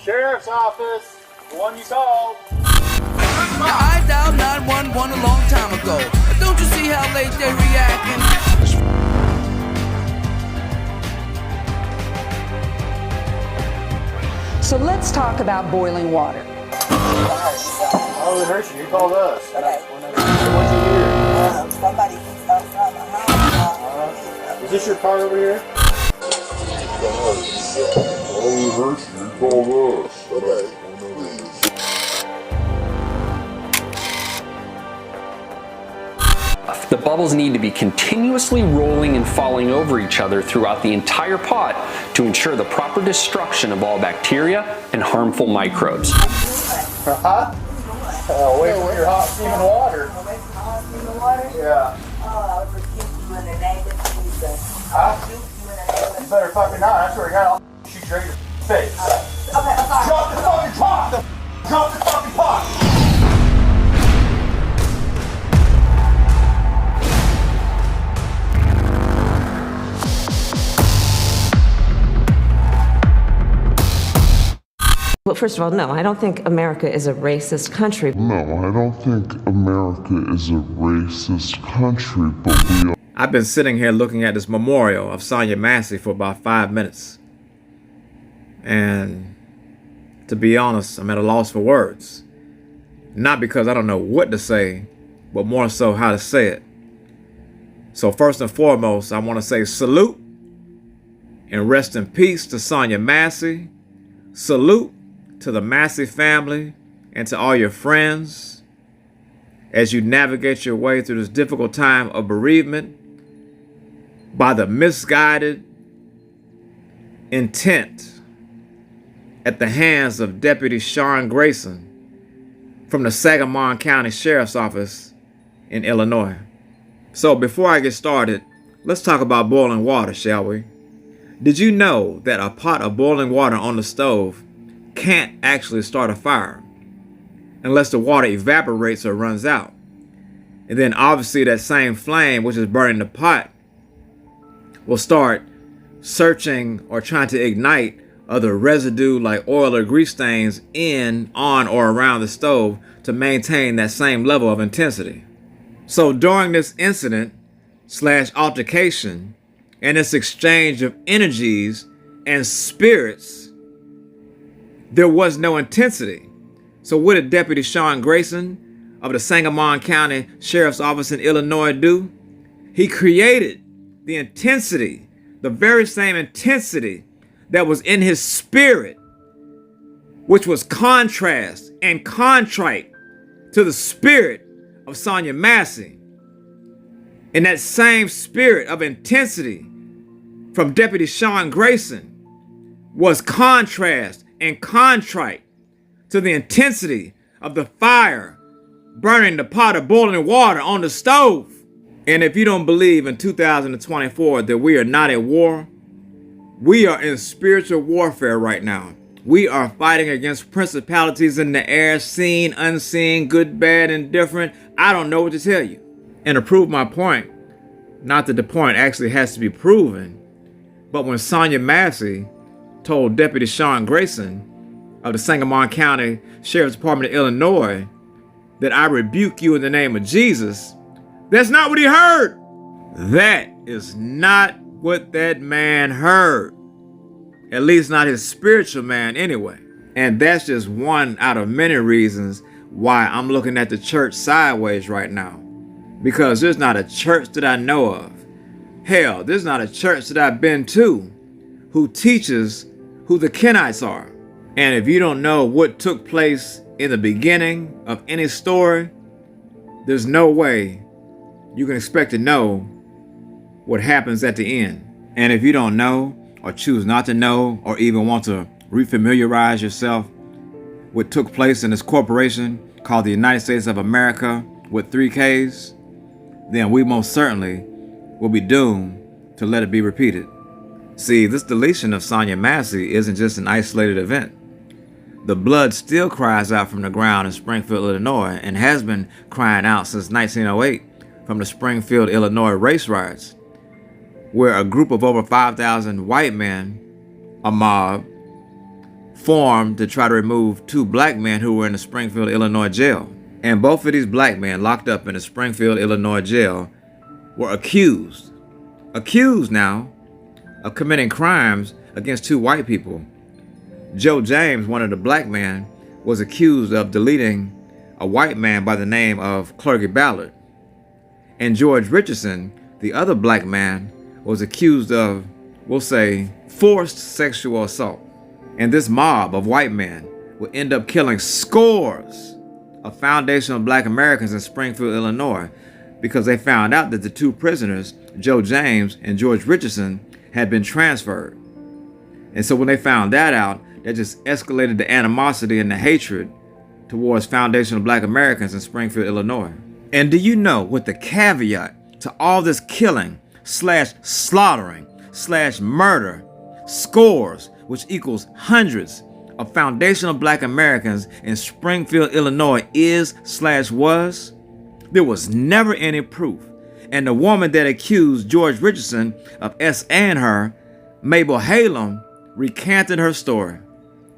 Sheriff's office, the one you called. Now, I dialed 911 a long time ago. But don't you see how late they're reacting? So let's talk about boiling water. Oh, it hurts you. You called us. Okay. What'd you hear? Somebody keeps outside my house. Is this your car over here? Oh, it hurts you. You called us. Okay. The bubbles need to be continuously rolling and falling over each other throughout the entire pot to ensure the proper destruction of all bacteria and harmful microbes. Huh? Away from your hot steaming water. Away from hot steaming water? Yeah. Oh, I would rebuke you in the name of Jesus. Huh? Rebuke you in the name of You better fucking not. I swear to God, I'll shoot you right in your face. Okay, I'm sorry. Drop the fucking pot! Drop the fucking pot! Well, first of all, no, I don't think America is a racist country. No, I don't think America is a racist country, but we are. I've been sitting here looking at this memorial of Sonya Massey for about 5 minutes. And to be honest, I'm at a loss for words. Not because I don't know what to say, but more so how to say it. So first and foremost, I want to say salute and rest in peace to Sonya Massey. Salute to the Massey family and to all your friends as you navigate your way through this difficult time of bereavement by the misguided intent at the hands of Deputy Sean Grayson from the Sangamon County Sheriff's Office in Illinois. So before I get started, let's talk about boiling water, shall we? Did you know that a pot of boiling water on the stove can't actually start a fire unless the water evaporates or runs out? And then obviously that same flame, which is burning the pot, will start searching or trying to ignite other residue like oil or grease stains in, on, or around the stove to maintain that same level of intensity. So during this incident / altercation and this exchange of energies and spirits, there was no intensity. So what did Deputy Sean Grayson of the Sangamon County Sheriff's Office in Illinois do? He created the intensity, the very same intensity that was in his spirit, which was contrast and contrite to the spirit of Sonya Massey. And that same spirit of intensity from Deputy Sean Grayson was contrast and contrite to the intensity of the fire burning the pot of boiling water on the stove. And if you don't believe in 2024 that we are not at war, we are in spiritual warfare right now. We are fighting against principalities in the air, seen, unseen, good, bad, indifferent. I don't know what to tell you. And to prove my point, not that the point actually has to be proven, but when Sonya Massey told Deputy Sean Grayson of the Sangamon County Sheriff's Department of Illinois that I rebuke you in the name of Jesus, that's not what he heard. That is not what that man heard. At least not his spiritual man anyway. And that's just one out of many reasons why I'm looking at the church sideways right now. Because there's not a church that I know of. Hell, there's not a church that I've been to who teaches who the Kenites are. And if you don't know what took place in the beginning of any story, there's no way you can expect to know what happens at the end. And if you don't know, or choose not to know, or even want to refamiliarize yourself what took place in this corporation called the United States of America with 3 Ks, then we most certainly will be doomed to let it be repeated. See, this deletion of Sonya Massey isn't just an isolated event. The blood still cries out from the ground in Springfield, Illinois, and has been crying out since 1908 from the Springfield, Illinois race riots, where a group of over 5,000 white men, a mob, formed to try to remove 2 black men who were in the Springfield, Illinois jail. And both of these black men locked up in the Springfield, Illinois jail were accused now of committing crimes against 2 white people. Joe James, one of the black men, was accused of deleting a white man by the name of Clergy Ballard. And George Richardson, the other black man, was accused of, we'll say, forced sexual assault. And this mob of white men would end up killing scores of foundational black Americans in Springfield, Illinois, because they found out that the 2 prisoners, Joe James and George Richardson, had been transferred. And so when they found that out, that just escalated the animosity and the hatred towards foundational black Americans in Springfield, Illinois. And do you know, with the caveat to all this killing / slaughtering / murder, scores, which equals hundreds of foundational black Americans in Springfield, Illinois was, there was never any proof. And the woman that accused George Richardson of S.A.ing her, Mabel Halem, recanted her story.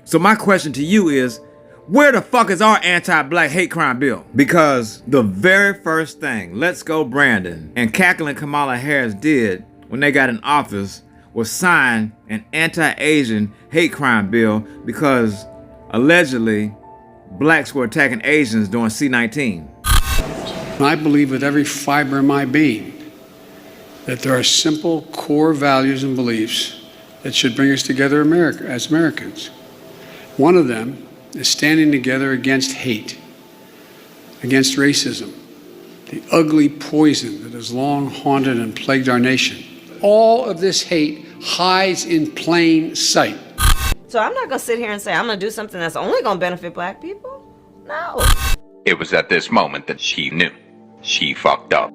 So my question to you is, where the fuck is our anti-black hate crime bill? Because the very first thing Let's Go Brandon and cackling Kamala Harris did when they got in office was sign an anti-Asian hate crime bill because allegedly blacks were attacking Asians during C-19. I believe with every fiber in my being that there are simple core values and beliefs that should bring us together as Americans. One of them is standing together against hate, against racism, the ugly poison that has long haunted and plagued our nation. All of this hate hides in plain sight. So I'm not going to sit here and say I'm going to do something that's only going to benefit black people. No. It was at this moment that she knew. She fucked up.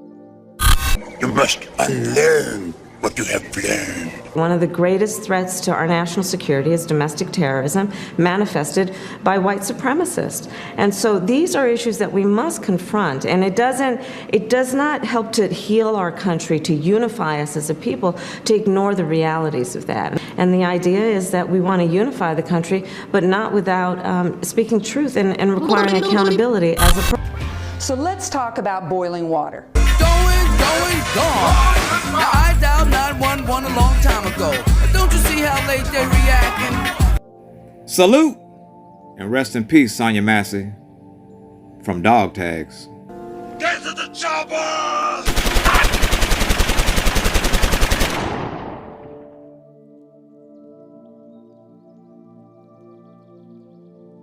You must unlearn what you have learned. One of the greatest threats to our national security is domestic terrorism manifested by white supremacists. And so these are issues that we must confront. And it does not help to heal our country, to unify us as a people, to ignore the realities of that. And the idea is that we want to unify the country, but not without speaking truth and requiring accountability as a So let's talk about boiling water. Gone. Now I dialed 911 a long time ago. Don't you see how late they're reacting? Salute! And rest in peace, Sonya Massey, from Dog Tags. Get to the chopper!